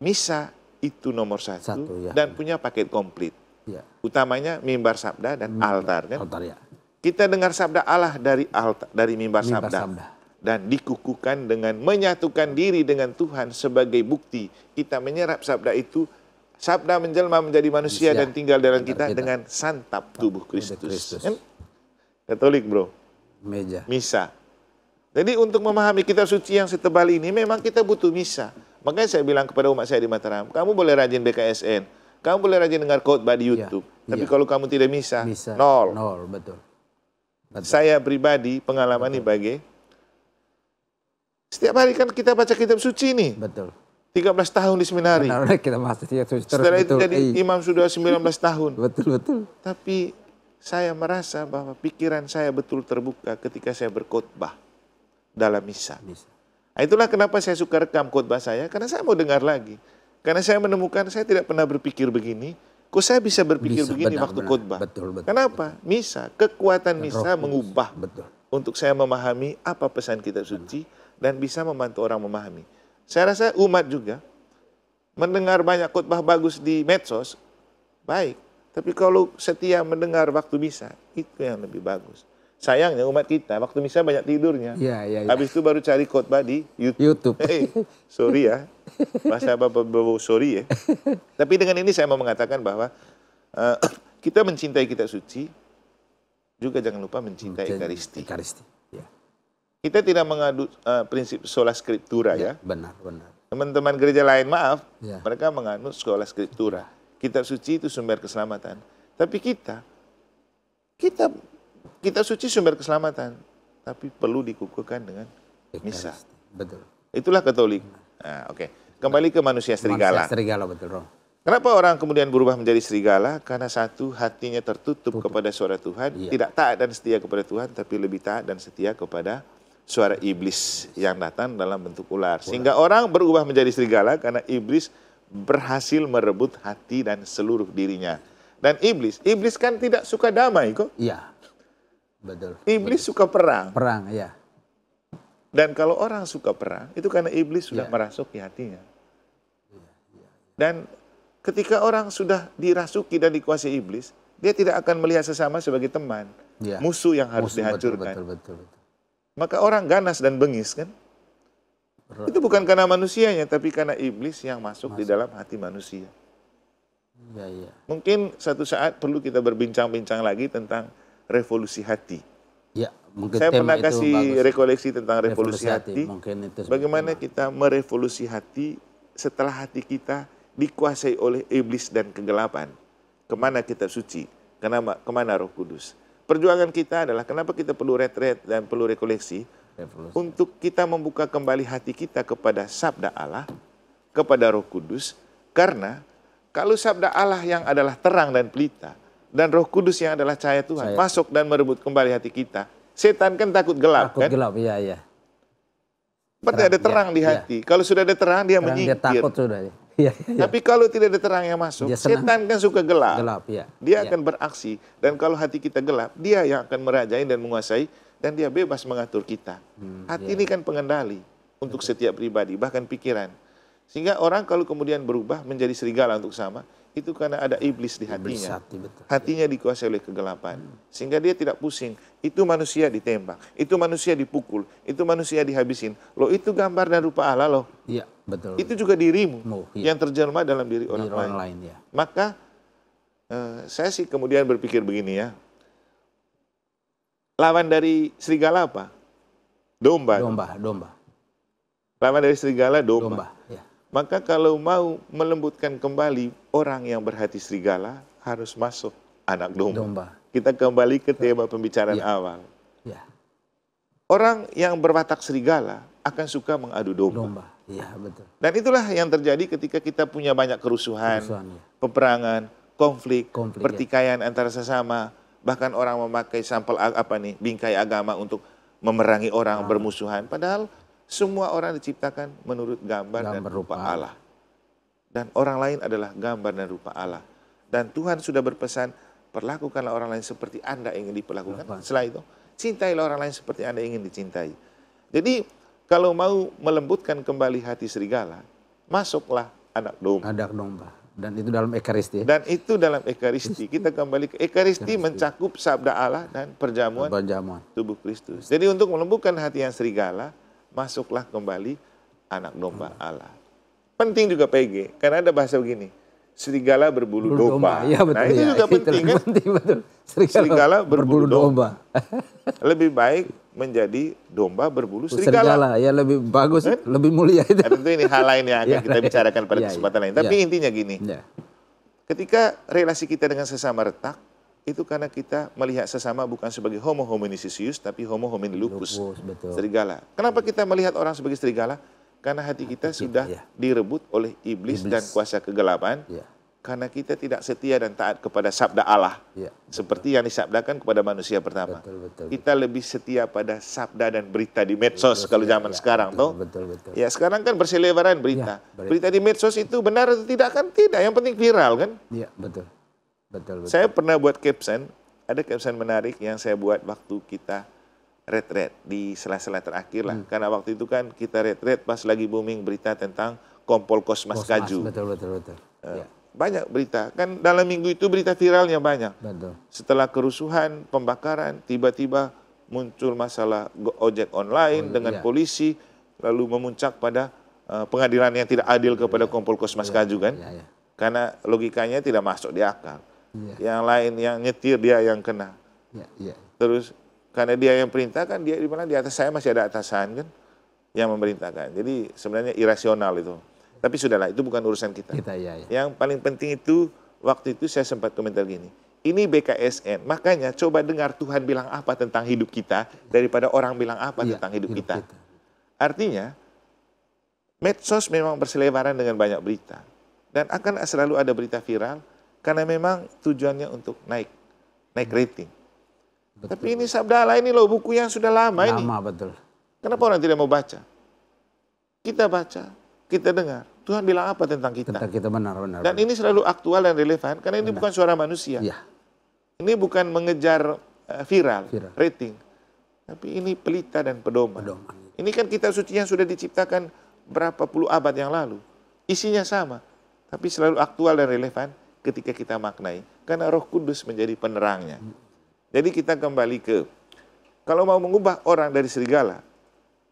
misa itu nomor satu ya. dan punya paket komplit. Ya. Utamanya mimbar sabda dan altar kan. Altar ya. Kita dengar sabda Allah dari altar, dari mimbar sabda. Dan dikukuhkan dengan menyatukan diri dengan Tuhan sebagai bukti. Kita menyerap sabda itu, sabda menjelma menjadi manusia dan tinggal dalam kita dengan santap tubuh Kristus. Kan? Katolik bro. Misa. Jadi untuk memahami kitab suci yang setebal ini memang kita butuh misa. Makanya saya bilang kepada umat saya di Mataram, kamu boleh rajin BKSN, kamu boleh rajin dengar khotbah di YouTube. Tapi kalau kamu tidak misa, nol. Nol, betul. Saya pribadi pengalaman ini bagi setiap hari kan kita baca kitab suci nih. Betul. 13 tahun di seminari. Benar, kita masih kitab suci terus. Setelah itu jadi imam sudah 19 tahun. Betul. Tapi saya merasa bahwa pikiran saya betul terbuka ketika saya berkhotbah dalam misa. Nah, itulah kenapa saya suka rekam khotbah saya, karena saya mau dengar lagi. Karena saya menemukan saya tidak pernah berpikir begini, kok saya bisa berpikir begini waktu khotbah. Kenapa? Misa, kekuatan misa mengubah untuk saya memahami apa pesan kitab suci dan bisa membantu orang memahami. Saya rasa umat juga mendengar banyak khotbah bagus di medsos, baik. Tapi kalau setia mendengar waktu misa, itu yang lebih bagus. Sayangnya umat kita waktu misa banyak tidurnya. Habis itu baru cari khotbah di YouTube. Sorry ya, bahasa bapak-bapak sorry ya. Tapi dengan ini saya mau mengatakan bahwa kita mencintai kitab suci, juga jangan lupa mencintai Ekaristi. Kita tidak mengadu prinsip sola scriptura ya. Benar. Teman-teman gereja lain maaf, mereka menganut sola scriptura. Kitab suci itu sumber keselamatan. Tapi kita suci sumber keselamatan, tapi perlu dikukuhkan dengan misa. Betul. Itulah Katolik. Nah, oke. Kembali ke manusia serigala. Manusia serigala, betul. Kenapa orang kemudian berubah menjadi serigala? Karena satu, hatinya tertutup kepada suara Tuhan, tidak taat dan setia kepada Tuhan, tapi lebih taat dan setia kepada suara iblis yang datang dalam bentuk ular. Sehingga orang berubah menjadi serigala karena iblis berhasil merebut hati dan seluruh dirinya. Dan iblis kan tidak suka damai kok. Iya. Betul. Iblis suka perang. Perang, ya. Dan kalau orang suka perang, itu karena iblis sudah merasuki hatinya. Dan ketika orang sudah dirasuki dan dikuasai iblis, dia tidak akan melihat sesama sebagai teman. Musuh yang harus dihancurkan. Betul. Maka orang ganas dan bengis kan. Itu bukan karena manusianya, tapi karena iblis yang masuk di dalam hati manusia. Mungkin satu saat perlu kita berbincang-bincang lagi tentang revolusi hati. Saya pernah kasih rekoleksi tentang revolusi hati. Bagaimana kita merevolusi hati setelah hati kita dikuasai oleh iblis dan kegelapan. Kemana kitab suci? Kemana Roh Kudus? Perjuangan kita adalah kenapa kita perlu retret dan perlu rekoleksi? Untuk kita membuka kembali hati kita kepada sabda Allah, kepada Roh Kudus. Karena kalau sabda Allah yang adalah terang dan pelita, dan Roh Kudus yang adalah cahaya Tuhan masuk dan merebut kembali hati kita. Setan kan takut gelap, kan? Gelap, iya. Seperti ada terang di hati. Kalau sudah ada terang, dia menyingkir. Dia takut sudah. Tapi kalau tidak ada terang yang masuk, setan kan suka gelap. Dia akan beraksi. Dan kalau hati kita gelap, dia yang akan merajai dan menguasai. Dan dia bebas mengatur kita. Hati ini kan pengendali untuk setiap pribadi, bahkan pikiran. Sehingga orang kalau kemudian berubah menjadi serigala untuk sama, itu karena ada iblis di Iblis hatinya. hati, betul. Hatinya dikuasai oleh kegelapan. Sehingga dia tidak pusing. Itu manusia ditembak, itu manusia dipukul, itu manusia dihabisin. Loh itu gambar dan rupa Allah loh. Iya, betul. Itu juga dirimu Iya. yang terjelma dalam diri orang lain. lain ya. Maka saya sih kemudian berpikir begini ya. Lawan dari serigala apa? Domba. Domba. Lawan dari serigala Domba, ya. Maka kalau mau melembutkan kembali orang yang berhati serigala harus masuk anak domba. Kita kembali ke tema pembicaraan awal. Ya. Orang yang berwatak serigala akan suka mengadu domba. Iya, betul. Dan itulah yang terjadi ketika kita punya banyak kerusuhan, Ya. peperangan, konflik pertikaian ya. antara sesama. Bahkan orang memakai bingkai agama untuk memerangi orang bermusuhan. Padahal semua orang diciptakan menurut gambar dan rupa Allah. Dan orang lain adalah gambar dan rupa Allah. Dan Tuhan sudah berpesan, perlakukanlah orang lain seperti Anda ingin diperlakukan. Setelah itu, cintailah orang lain seperti Anda ingin dicintai. Jadi, kalau mau melembutkan kembali hati serigala, masuklah anak domba. Anak domba. Dan itu dalam Ekaristi. Dan itu dalam Ekaristi. Kita kembali ke Ekaristi mencakup sabda Allah dan perjamuan tubuh Kristus. Jadi untuk melembutkan hati yang serigala, masuklah kembali anak domba Allah. Penting juga PG, karena ada bahasa begini, serigala berbulu domba. Ya, betul, nah itu juga penting kan? Penting, betul. Serigala berbulu domba. Lebih baik menjadi domba berbulu serigala. Ya lebih bagus, lebih mulia itu. Nah, tentu ini hal lain yang akan kita bicarakan pada kesempatan lain. Tapi intinya gini, ketika relasi kita dengan sesama retak, itu karena kita melihat sesama bukan sebagai homo hominisius, tapi homo homini lupus, serigala. Kenapa kita melihat orang sebagai serigala? Karena hati kita sudah direbut oleh iblis dan kuasa kegelapan. Karena kita tidak setia dan taat kepada sabda Allah. Seperti yang disabdakan kepada manusia pertama. Kita lebih setia pada sabda dan berita di medsos kalau zaman sekarang. Ya sekarang kan berselebaran berita. Berita di medsos itu benar atau tidak kan? Tidak, yang penting viral kan? Iya, betul. Saya pernah buat caption, ada caption menarik yang saya buat waktu kita retret di sela-sela terakhir lah. Karena waktu itu kan kita retret pas lagi booming berita tentang Kompol Kosmas Kaju. Betul. Banyak berita, kan dalam minggu itu berita viralnya banyak. Betul. Setelah kerusuhan, pembakaran, tiba-tiba muncul masalah ojek online dengan polisi, lalu memuncak pada pengadilan yang tidak adil kepada Kompol Kosmas Kaju kan. Karena logikanya tidak masuk di akal. Yang lain yang nyetir dia yang kena. Terus karena dia yang perintahkan, dia di mana di atas saya masih ada atasan kan yang memerintahkan. Jadi sebenarnya irasional itu. Tapi sudahlah, itu bukan urusan kita. Yang paling penting itu, waktu itu saya sempat komentar gini, ini BKSN, makanya coba dengar Tuhan bilang apa tentang hidup kita, daripada orang bilang apa tentang hidup kita. Artinya, medsos memang berselebaran dengan banyak berita. Dan akan selalu ada berita viral, karena memang tujuannya untuk naik rating. Tapi ini sabda Allah ini loh, buku yang sudah lama ini. Betul. Kenapa orang tidak mau baca? Kita baca, kita dengar. Tuhan bilang apa tentang kita? Tentang kita benar. Dan ini selalu aktual dan relevan, karena ini bukan suara manusia. Ini bukan mengejar viral, rating. Tapi ini pelita dan pedoman. Ini kan kitab suci yang sudah diciptakan berapa puluh abad yang lalu. Isinya sama, tapi selalu aktual dan relevan ketika kita maknai. Karena Roh Kudus menjadi penerangnya. Jadi kita kembali ke, kalau mau mengubah orang dari serigala,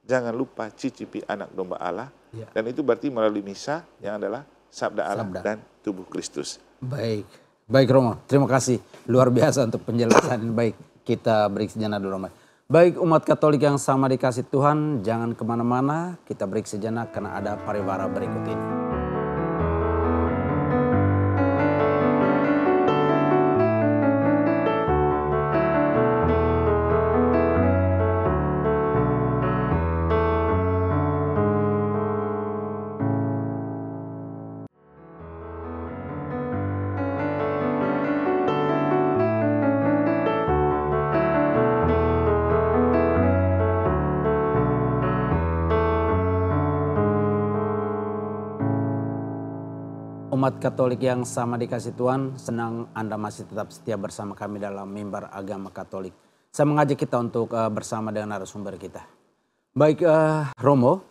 jangan lupa cicipi anak domba Allah. Dan itu berarti melalui misa yang adalah sabda Allah dan tubuh Kristus. Baik Romo, terima kasih. Luar biasa untuk penjelasan. Baik, kita break sejenak dulu Romo. Baik umat Katolik yang sama dikasih Tuhan, jangan kemana-mana. Kita break sejenak karena ada pariwara berikut ini. Umat Katolik yang sama dikasih Tuhan, senang Anda masih tetap setia bersama kami dalam mimbar agama Katolik. Saya mengajak kita untuk bersama dengan narasumber kita. Baik Romo,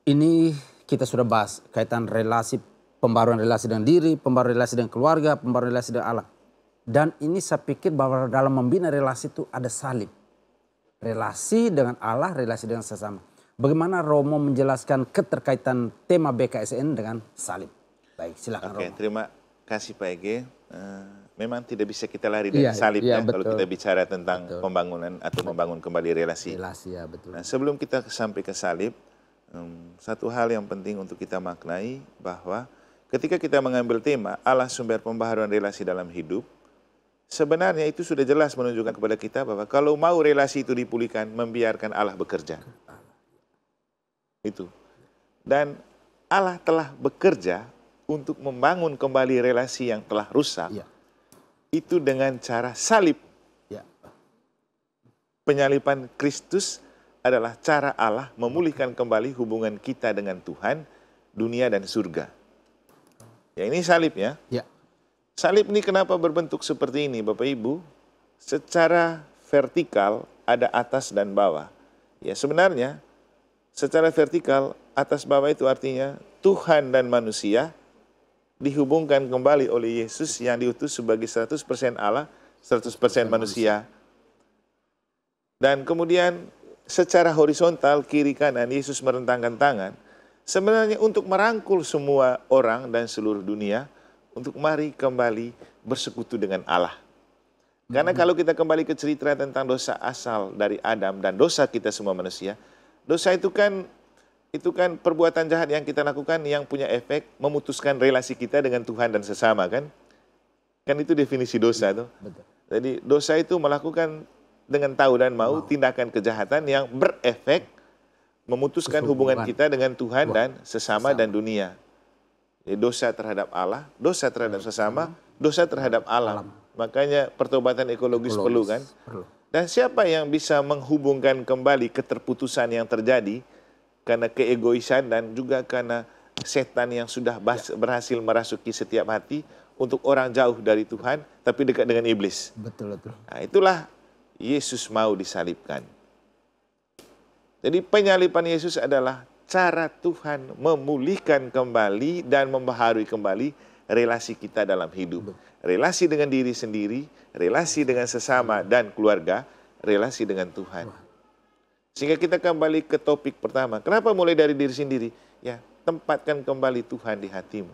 ini kita sudah bahas kaitan relasi pembaruan relasi dengan diri, pembaruan relasi dengan keluarga, pembaruan relasi dengan Allah. Dan ini saya pikir bahwa dalam membina relasi itu ada salib. Relasi dengan Allah, relasi dengan sesama. Bagaimana Romo menjelaskan keterkaitan tema BKSN dengan salib? Baik, silakan Oke, Romo. terima kasih Pak Ege. Memang tidak bisa kita lari dari salib ya kalau kita bicara tentang pembangunan atau membangun kembali relasi. Relasi ya betul. Nah, sebelum kita sampai ke salib, satu hal yang penting untuk kita maknai bahwa ketika kita mengambil tema Allah sumber pembaharuan relasi dalam hidup, sebenarnya itu sudah jelas menunjukkan kepada kita bahwa kalau mau relasi itu dipulihkan, membiarkan Allah bekerja. Itu. Dan Allah telah bekerja untuk membangun kembali relasi yang telah rusak. Ya. Itu dengan cara salib. Ya. Penyaliban Kristus adalah cara Allah memulihkan kembali hubungan kita dengan Tuhan, dunia dan surga. Ya, ini salib ya. Ya. Salib ini kenapa berbentuk seperti ini Bapak Ibu? Secara vertikal ada atas dan bawah. Ya, sebenarnya secara vertikal atas bawah itu artinya Tuhan dan manusia dihubungkan kembali oleh Yesus yang diutus sebagai 100% Allah, 100% manusia. Dan kemudian secara horizontal kiri kanan Yesus merentangkan tangan sebenarnya untuk merangkul semua orang dan seluruh dunia untuk mari kembali bersekutu dengan Allah. Karena kalau kita kembali ke cerita tentang dosa asal dari Adam dan dosa kita semua manusia, dosa itu kan perbuatan jahat yang kita lakukan yang punya efek memutuskan relasi kita dengan Tuhan dan sesama kan? Kan itu definisi dosa tuh. Betul. Jadi dosa itu melakukan dengan tahu dan mau tindakan kejahatan yang berefek memutuskan hubungan kita dengan Tuhan dan sesama dan dunia. Jadi dosa terhadap Allah, dosa terhadap sesama, dosa terhadap alam. Makanya pertobatan ekologis perlu kan? Dan siapa yang bisa menghubungkan kembali keterputusan yang terjadi karena keegoisan dan juga karena setan yang sudah berhasil merasuki setiap hati untuk orang jauh dari Tuhan tapi dekat dengan iblis. Betul, betul. Nah, itulah Yesus mau disalibkan. Jadi penyaliban Yesus adalah cara Tuhan memulihkan kembali dan membaharui kembali relasi kita dalam hidup. Relasi dengan diri sendiri, relasi dengan sesama dan keluarga, relasi dengan Tuhan. Sehingga kita kembali ke topik pertama. Kenapa mulai dari diri sendiri? Ya, tempatkan kembali Tuhan di hatimu.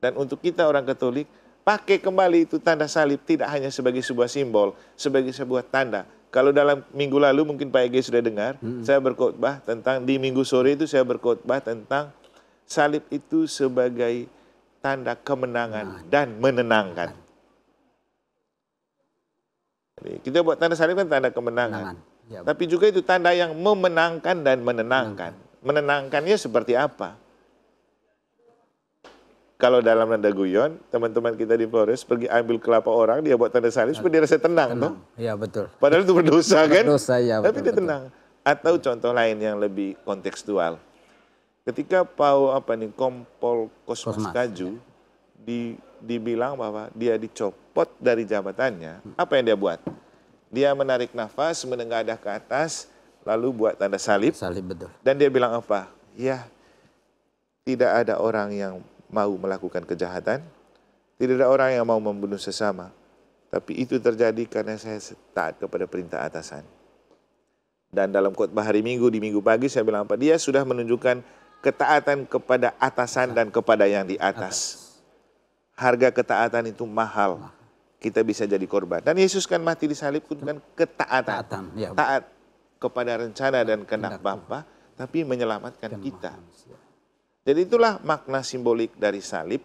Dan untuk kita orang Katolik, pakai kembali itu tanda salib tidak hanya sebagai sebuah simbol, sebagai sebuah tanda. Kalau dalam minggu lalu mungkin Pak Ege sudah dengar, saya berkhotbah tentang, di minggu sore itu saya berkhotbah tentang salib itu sebagai tanda kemenangan dan menenangkan. Jadi, kita buat tanda salib kan tanda kemenangan. Ya, tapi juga itu tanda yang memenangkan dan menenangkan. Menenangkannya seperti apa? Kalau dalam nada guyon, teman-teman kita di Flores pergi ambil kelapa orang, dia buat tanda salib supaya dia rasa tenang. Iya betul. Padahal itu berdosa kan? Berdosa, ya, tapi dia tenang. Atau contoh lain yang lebih kontekstual. Ketika Kompol Kosmas Kaju dibilang bahwa dia dicopot dari jabatannya, apa yang dia buat? Dia menarik nafas, menengadah ke atas, lalu buat tanda salib. Salib, betul. Dan dia bilang apa? Ya, tidak ada orang yang mau melakukan kejahatan, tidak ada orang yang mau membunuh sesama. Tapi itu terjadi karena saya taat kepada perintah atasan. Dan dalam khotbah hari Minggu, di Minggu pagi saya bilang apa? Dia sudah menunjukkan ketaatan kepada atasan dan kepada yang di atas. Harga ketaatan itu mahal. Kita bisa jadi korban. Dan Yesus kan mati disalib kan ketaatan. Ya. Taat kepada rencana dan kehendak Bapa, tapi menyelamatkan kita. Jadi itulah makna simbolik dari salib.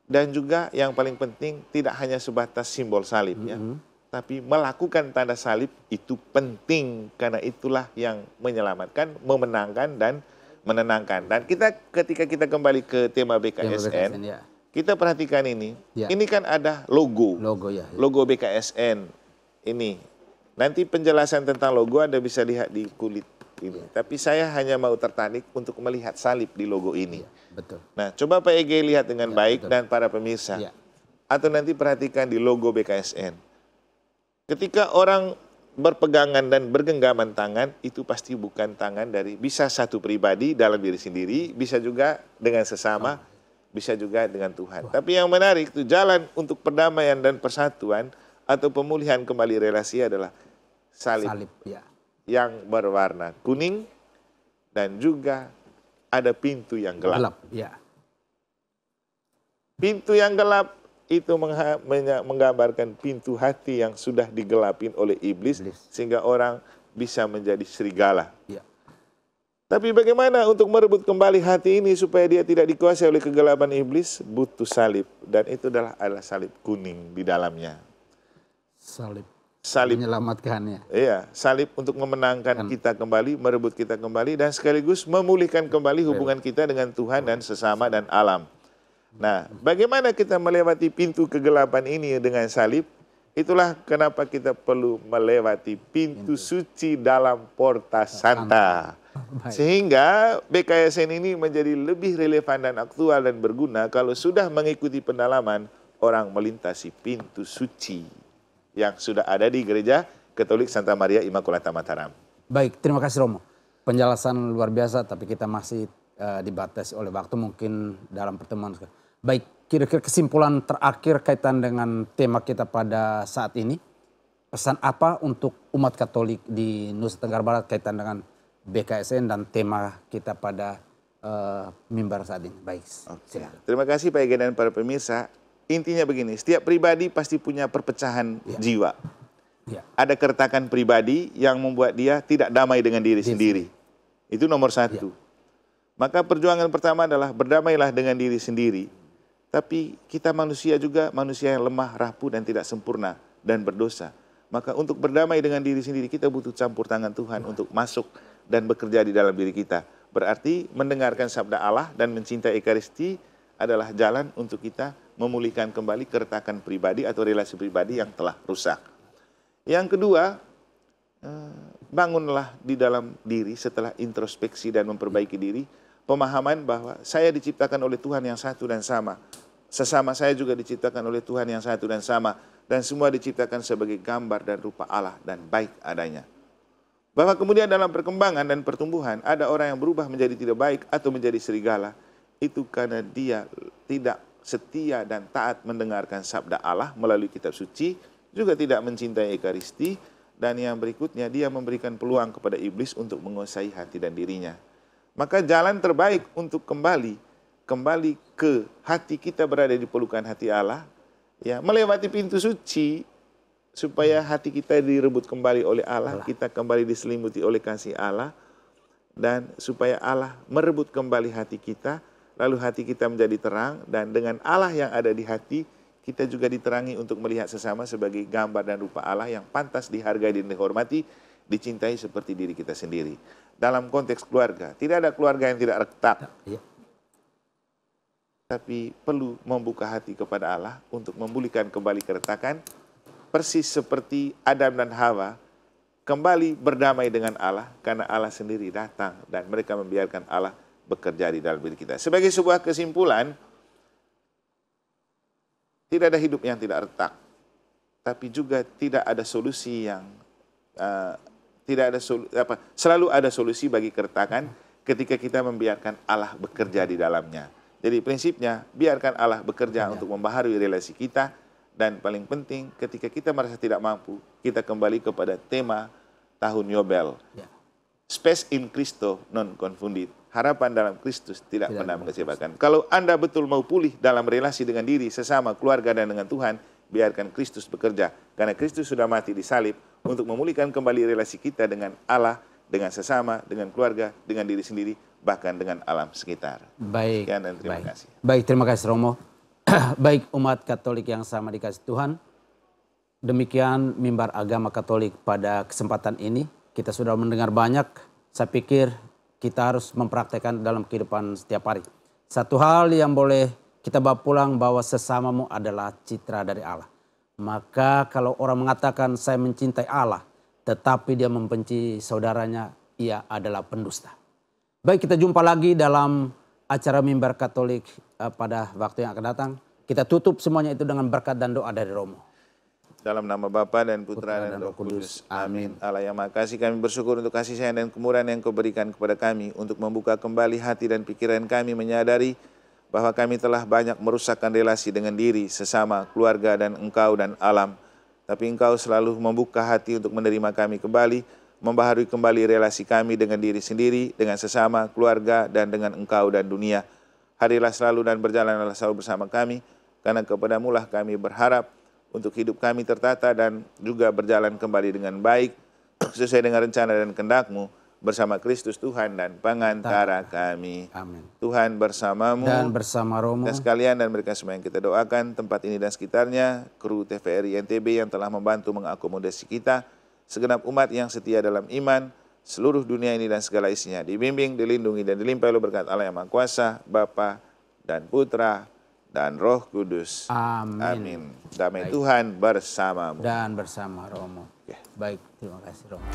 Dan juga yang paling penting tidak hanya sebatas simbol salib ya. Tapi melakukan tanda salib itu penting karena itulah yang menyelamatkan, memenangkan dan menenangkan. Dan ketika kita kembali ke tema BKSN, ya. Kita perhatikan ini. Ya. Ini kan ada logo. Logo BKSN ini. Nanti penjelasan tentang logo Anda bisa lihat di kulit ini. Tapi saya hanya mau tertarik untuk melihat salib di logo ini. Ya, betul. Nah, coba Pak Ege lihat dengan baik betul. Dan para pemirsa. Ya. Atau nanti perhatikan di logo BKSN. Ketika orang berpegangan dan bergenggaman tangan, itu pasti bukan tangan dari, bisa satu pribadi dalam diri sendiri, bisa juga dengan sesama, bisa juga dengan Tuhan. Tapi yang menarik itu jalan untuk perdamaian dan persatuan atau pemulihan kembali relasi adalah salib, ya. yang berwarna kuning dan juga ada pintu yang gelap. Ya. Pintu yang gelap itu menggambarkan pintu hati yang sudah digelapin oleh iblis. Sehingga orang bisa menjadi serigala. Ya. Tapi bagaimana untuk merebut kembali hati ini supaya dia tidak dikuasai oleh kegelapan iblis? Butuh salib, dan itu adalah salib kuning di dalamnya. Salib menyelamatkannya. Iya, salib untuk memenangkan kita kembali, merebut kita kembali, dan sekaligus memulihkan kembali hubungan kita dengan Tuhan dan sesama dan alam. Nah, bagaimana kita melewati pintu kegelapan ini dengan salib? Itulah kenapa kita perlu melewati pintu suci dalam Porta Santa. Sehingga BKSN ini menjadi lebih relevan dan aktual dan berguna kalau sudah mengikuti pendalaman orang melintasi pintu suci yang sudah ada di Gereja Katolik Santa Maria Immaculata Mataram. Baik, terima kasih Romo. Penjelasan luar biasa, tapi kita masih dibatasi oleh waktu mungkin dalam pertemuan. Baik, kira-kira kesimpulan terakhir kaitan dengan tema kita pada saat ini. Pesan apa untuk umat Katolik di Nusa Tenggara Barat kaitan dengan BKSN dan tema kita pada mimbar saat ini? Baik, silakan. Terima kasih Pak Ege dan para pemirsa. Intinya begini, setiap pribadi pasti punya perpecahan jiwa. Ya. Ada keretakan pribadi yang membuat dia tidak damai dengan diri sendiri. Itu nomor satu. Maka perjuangan pertama adalah berdamailah dengan diri sendiri. Tapi kita manusia juga manusia yang lemah, rapuh dan tidak sempurna dan berdosa. Maka untuk berdamai dengan diri sendiri kita butuh campur tangan Tuhan untuk masuk dan bekerja di dalam diri kita. Berarti mendengarkan sabda Allah dan mencintai Ekaristi adalah jalan untuk kita memulihkan kembali keretakan pribadi atau relasi pribadi yang telah rusak. Yang kedua, bangunlah di dalam diri setelah introspeksi dan memperbaiki diri, pemahaman bahwa saya diciptakan oleh Tuhan yang satu dan sama. Sesama saya juga diciptakan oleh Tuhan yang satu dan sama. Dan semua diciptakan sebagai gambar dan rupa Allah dan baik adanya. Bahwa kemudian dalam perkembangan dan pertumbuhan ada orang yang berubah menjadi tidak baik atau menjadi serigala. Itu karena dia tidak setia dan taat mendengarkan sabda Allah melalui kitab suci, juga tidak mencintai Ekaristi, dan yang berikutnya dia memberikan peluang kepada iblis untuk menguasai hati dan dirinya. Maka jalan terbaik untuk kembali ke hati kita berada di pelukan hati Allah, ya, melewati pintu suci supaya hati kita direbut kembali oleh Allah, kita kembali diselimuti oleh kasih Allah, dan supaya Allah merebut kembali hati kita, lalu hati kita menjadi terang, dan dengan Allah yang ada di hati, kita juga diterangi untuk melihat sesama sebagai gambar dan rupa Allah yang pantas dihargai dan dihormati, dicintai seperti diri kita sendiri. Dalam konteks keluarga, tidak ada keluarga yang tidak retak. Tapi perlu membuka hati kepada Allah untuk memulihkan kembali keretakan, persis seperti Adam dan Hawa kembali berdamai dengan Allah karena Allah sendiri datang dan mereka membiarkan Allah bekerja di dalam diri kita. Sebagai sebuah kesimpulan, tidak ada hidup yang tidak retak, tapi juga tidak ada solusi yang selalu ada solusi bagi keretakan ketika kita membiarkan Allah bekerja di dalamnya. Jadi prinsipnya biarkan Allah bekerja untuk membaharui relasi kita, dan paling penting ketika kita merasa tidak mampu, kita kembali kepada tema tahun Yobel. Spes in Christo non confundit. Harapan dalam Kristus tidak pernah mengecewakan. Kalau Anda betul mau pulih dalam relasi dengan diri, sesama, keluarga, dan dengan Tuhan, biarkan Kristus bekerja. Karena Kristus sudah mati di salib untuk memulihkan kembali relasi kita dengan Allah, dengan sesama, dengan keluarga, dengan diri sendiri, bahkan dengan alam sekitar. Baik. Sekian dan terima kasih. Baik, terima kasih Romo. Baik umat Katolik yang sama dikasih Tuhan. Demikian mimbar agama Katolik pada kesempatan ini. Kita sudah mendengar banyak. Saya pikir kita harus mempraktekkan dalam kehidupan setiap hari. Satu hal yang boleh kita bawa pulang, bahwa sesamamu adalah citra dari Allah. Maka kalau orang mengatakan saya mencintai Allah, tetapi dia membenci saudaranya, ia adalah pendusta. Baik, kita jumpa lagi dalam acara mimbar Katolik pada waktu yang akan datang. Kita tutup semuanya itu dengan berkat dan doa dari Romo. Dalam nama Bapa dan Putra dan Roh Kudus. Amin. Allah yang Maha Kasih, kami bersyukur untuk kasih sayang dan kemurahan yang Kau berikan kepada kami, untuk membuka kembali hati dan pikiran kami menyadari bahwa kami telah banyak merusakkan relasi dengan diri, sesama, keluarga, dan Engkau dan alam. Tapi Engkau selalu membuka hati untuk menerima kami kembali, membaharui kembali relasi kami dengan diri sendiri, dengan sesama, keluarga, dan dengan Engkau dan dunia. Hadirlah selalu dan berjalanlah selalu bersama kami, karena kepadamu-lah kami berharap untuk hidup kami tertata dan juga berjalan kembali dengan baik, sesuai dengan rencana dan kehendak-Mu, bersama Kristus Tuhan dan pengantara kami. Amin. Tuhan bersamamu Dan bersama Romo. dan sekalian, dan mereka semua yang kita doakan, tempat ini dan sekitarnya, kru TVRI NTB yang telah membantu mengakomodasi kita, segenap umat yang setia dalam iman, seluruh dunia ini dan segala isinya, dibimbing, dilindungi, dan dilimpahi oleh berkat Allah yang Maha Kuasa, Bapa dan Putra dan Roh Kudus. Amin. Amin. Damai Tuhan bersamamu. Dan bersama Romo. Oke. Baik, terima kasih Romo.